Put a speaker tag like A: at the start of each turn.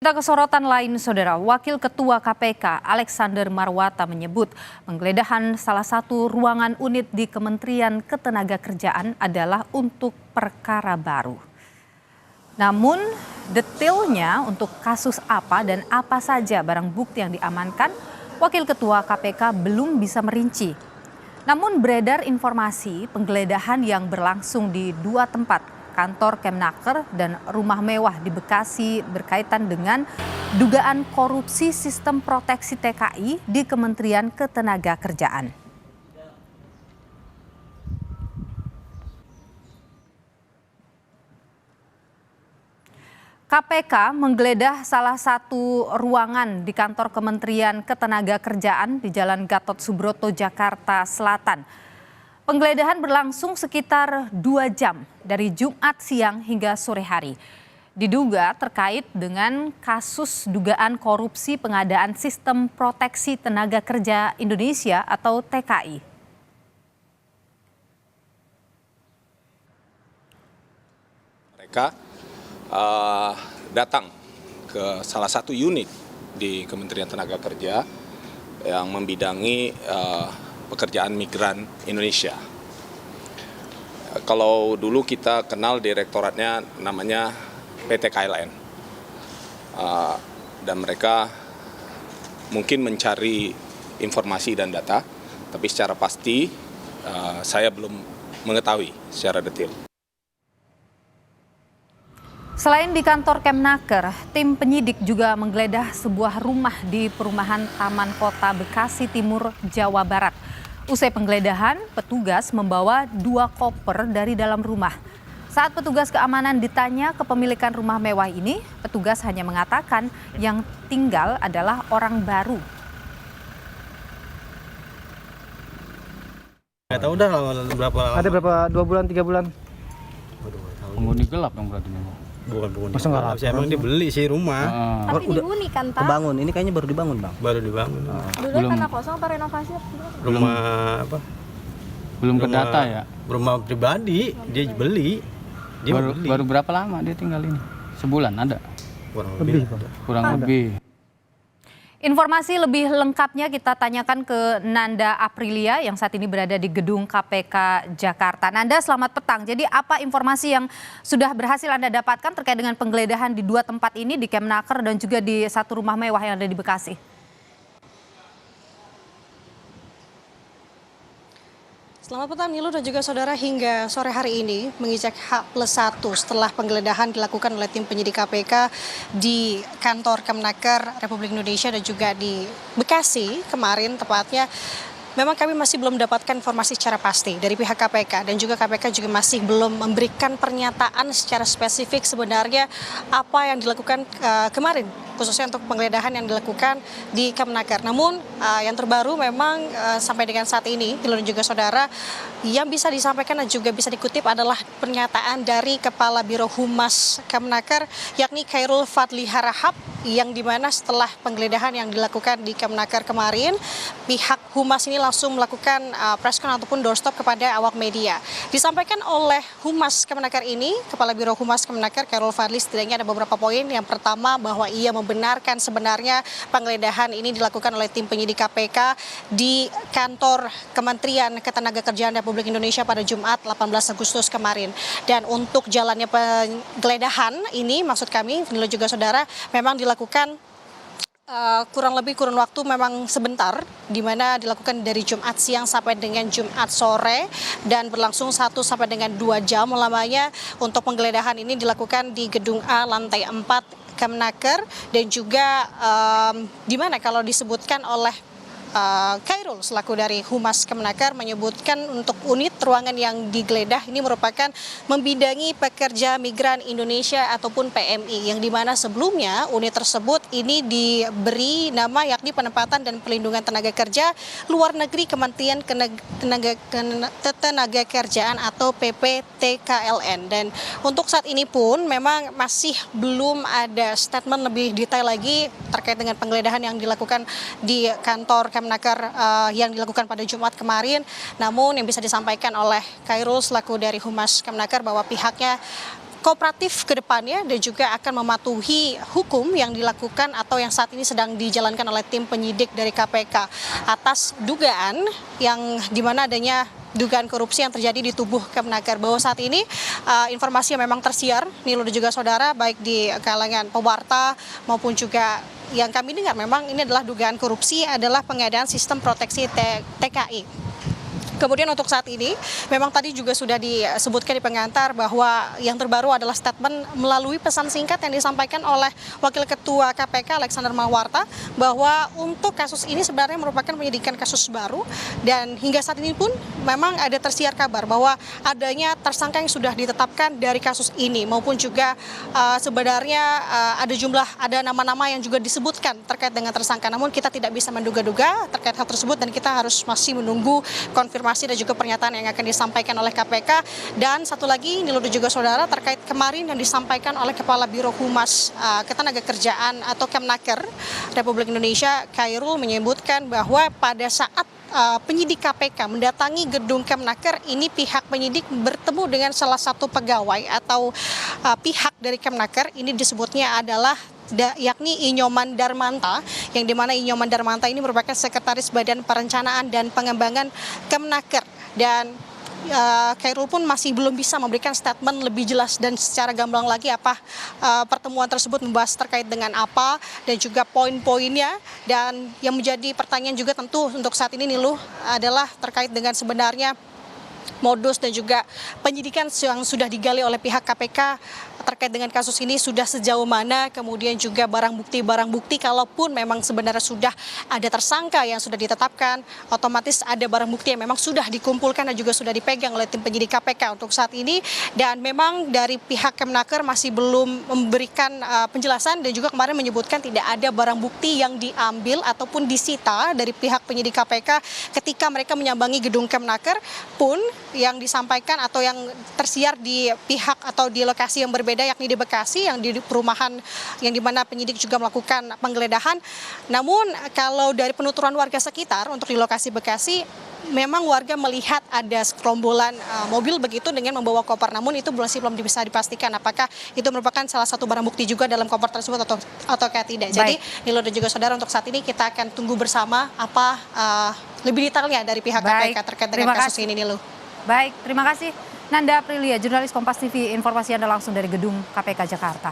A: Kita ke sorotan lain, Saudara. Wakil Ketua KPK Alexander Marwata menyebut penggeledahan salah satu ruangan unit di Kementerian Ketenagakerjaan adalah untuk perkara baru. Namun detailnya untuk kasus apa dan apa saja barang bukti yang diamankan, Wakil Ketua KPK belum bisa merinci. Namun beredar informasi penggeledahan yang berlangsung di dua tempat, kantor Kemnaker dan rumah mewah di Bekasi berkaitan dengan dugaan korupsi sistem proteksi TKI di Kementerian Ketenagakerjaan. KPK menggeledah salah satu ruangan di kantor Kementerian Ketenagakerjaan di Jalan Gatot Subroto, Jakarta Selatan. Penggeledahan berlangsung sekitar 2 jam dari Jumat siang hingga sore hari. Diduga terkait dengan kasus dugaan korupsi pengadaan Sistem Proteksi Tenaga Kerja Indonesia atau TKI.
B: Mereka datang ke salah satu unit di Kementerian Tenaga Kerja yang membidangi pekerjaan migran Indonesia. Kalau dulu kita kenal direktoratnya namanya PT KLN. Dan mereka mungkin mencari informasi dan data, tapi secara pasti saya belum mengetahui secara detail.
A: Selain di kantor Kemnaker, tim penyidik juga menggeledah sebuah rumah di perumahan Taman Kota Bekasi Timur, Jawa Barat. Usai penggeledahan, petugas membawa 2 koper dari dalam rumah. Saat petugas keamanan ditanya kepemilikan rumah mewah ini, petugas hanya mengatakan yang tinggal adalah orang baru.
C: Nggak tahu dah berapa lama.
D: Ada berapa, 2 bulan, 3 bulan?
E: Penghuni gelap yang berarti memang.
C: Bukan penghuni.
D: Masa nggak
C: Saya emang dia beli sih rumah.
F: Tapi dihuni kan, Pak?
D: Kebangun, ini kayaknya baru dibangun, Bang.
C: Baru dibangun.
F: Dulu tanah kosong atau renovasi?
C: Rumah apa?
E: Belum ke data ya?
C: Rumah pribadi, dia beli. Dia
E: Baru berapa lama dia tinggal ini? Sebulan ada?
C: Kurang lebih.
E: Kurang lebih.
A: Informasi lebih lengkapnya kita tanyakan ke Nanda Aprilia yang saat ini berada di gedung KPK Jakarta. Nanda, selamat petang. Jadi apa informasi yang sudah berhasil Anda dapatkan terkait dengan penggeledahan di 2 tempat ini, di Kemnaker dan juga di satu rumah mewah yang ada di Bekasi?
F: Selamat petang Nilu dan juga saudara, hingga sore hari ini menginjak H+1 setelah penggeledahan dilakukan oleh tim penyidik KPK di kantor Kemnaker Republik Indonesia dan juga di Bekasi kemarin tepatnya. Memang kami masih belum mendapatkan informasi secara pasti dari pihak KPK dan juga KPK juga masih belum memberikan pernyataan secara spesifik sebenarnya apa yang dilakukan kemarin, khususnya untuk penggeledahan yang dilakukan di Kemnaker. Namun yang terbaru memang sampai dengan saat ini, Nilu dan juga saudara, yang bisa disampaikan dan juga bisa dikutip adalah pernyataan dari Kepala Biro Humas Kemnaker, yakni Khairul Fadli Harahap, yang dimana setelah penggeledahan yang dilakukan di Kemnaker kemarin, pihak Humas ini langsung melakukan preskon ataupun doorstop kepada awak media. Disampaikan oleh Humas Kemnaker ini, Kepala Biro Humas Kemnaker Khairul Fadli, setidaknya ada beberapa poin. Yang pertama, bahwa ia membenarkan sebenarnya penggeledahan ini dilakukan oleh tim penyidik KPK di kantor Kementerian Ketenagakerjaan Republik Indonesia pada Jumat 18 Agustus kemarin. Dan untuk jalannya penggeledahan ini, maksud kami, Nilu juga saudara, memang dilakukan kurun waktu memang sebentar, di mana dilakukan dari Jumat siang sampai dengan Jumat sore dan berlangsung 1 sampai dengan 2 jam lamanya. Untuk penggeledahan ini dilakukan di Gedung A lantai 4 Kemnaker dan juga di mana kalau disebutkan oleh Khairul selaku dari Humas Kemnaker menyebutkan untuk unit ruangan yang digeledah ini merupakan membidangi pekerja migran Indonesia ataupun PMI, yang dimana sebelumnya unit tersebut ini diberi nama yakni penempatan dan pelindungan tenaga kerja luar negeri Kementerian Ketenagakerjaan atau PPTKLN. Dan untuk saat ini pun memang masih belum ada statement lebih detail lagi terkait dengan penggeledahan yang dilakukan di kantor Kemnaker yang dilakukan pada Jumat kemarin. Namun yang bisa disampaikan oleh Khairul selaku dari Humas Kemnaker bahwa pihaknya kooperatif ke depannya dan juga akan mematuhi hukum yang dilakukan atau yang saat ini sedang dijalankan oleh tim penyidik dari KPK atas dugaan yang dimana adanya dugaan korupsi yang terjadi di tubuh Kemnaker. Bahwa saat ini informasi yang memang tersiar, Nilo dan juga saudara, baik di kalangan pewarta maupun juga yang kami dengar memang ini adalah dugaan korupsi adalah pengadaan sistem proteksi TKI. Kemudian untuk saat ini, memang tadi juga sudah disebutkan di pengantar bahwa yang terbaru adalah statement melalui pesan singkat yang disampaikan oleh Wakil Ketua KPK Alexander Marwata bahwa untuk kasus ini sebenarnya merupakan penyidikan kasus baru dan hingga saat ini pun memang ada tersiar kabar bahwa adanya tersangka yang sudah ditetapkan dari kasus ini maupun juga sebenarnya ada nama-nama yang juga disebutkan terkait dengan tersangka. Namun kita tidak bisa menduga-duga terkait hal tersebut dan kita harus masih menunggu konfirmasi dan juga pernyataan yang akan disampaikan oleh KPK. Dan satu lagi, Nilo dan juga saudara, terkait kemarin yang disampaikan oleh Kepala Biro Humas Ketenagakerjaan atau Kemnaker Republik Indonesia, Khairul, menyebutkan bahwa pada saat penyidik KPK mendatangi gedung Kemnaker ini, pihak penyidik bertemu dengan salah satu pegawai atau pihak dari Kemnaker. Ini disebutnya adalah yakni Inyoman Darmanta, yang dimana Inyoman Darmanta ini merupakan Sekretaris Badan Perencanaan dan Pengembangan Kemnaker. Dan Khairul pun masih belum bisa memberikan statement lebih jelas dan secara gamblang lagi apa pertemuan tersebut membahas terkait dengan apa dan juga poin-poinnya. Dan yang menjadi pertanyaan juga tentu untuk saat ini Niluh adalah terkait dengan sebenarnya modus dan juga penyidikan yang sudah digali oleh pihak KPK terkait dengan kasus ini sudah sejauh mana, kemudian juga barang bukti kalaupun memang sebenarnya sudah ada tersangka yang sudah ditetapkan, otomatis ada barang bukti yang memang sudah dikumpulkan dan juga sudah dipegang oleh tim penyidik KPK untuk saat ini. Dan memang dari pihak Kemnaker masih belum memberikan penjelasan dan juga kemarin menyebutkan tidak ada barang bukti yang diambil ataupun disita dari pihak penyidik KPK ketika mereka menyambangi gedung Kemnaker pun. Yang disampaikan atau yang tersiar di pihak atau di lokasi yang berbeda, yakni di Bekasi, yang di perumahan yang dimana penyidik juga melakukan penggeledahan. Namun kalau dari penuturan warga sekitar untuk di lokasi Bekasi, memang warga melihat ada sekerombolan mobil begitu dengan membawa koper. Namun itu masih belum bisa dipastikan apakah itu merupakan salah satu barang bukti juga dalam koper tersebut atau tidak. Jadi Nilo dan juga saudara, untuk saat ini kita akan tunggu bersama apa lebih detailnya dari pihak KPK terkait dengan kasus ini, Nilo.
A: Baik, terima kasih Nanda Aprilia, jurnalis Kompas TV, informasi Anda langsung dari gedung KPK Jakarta.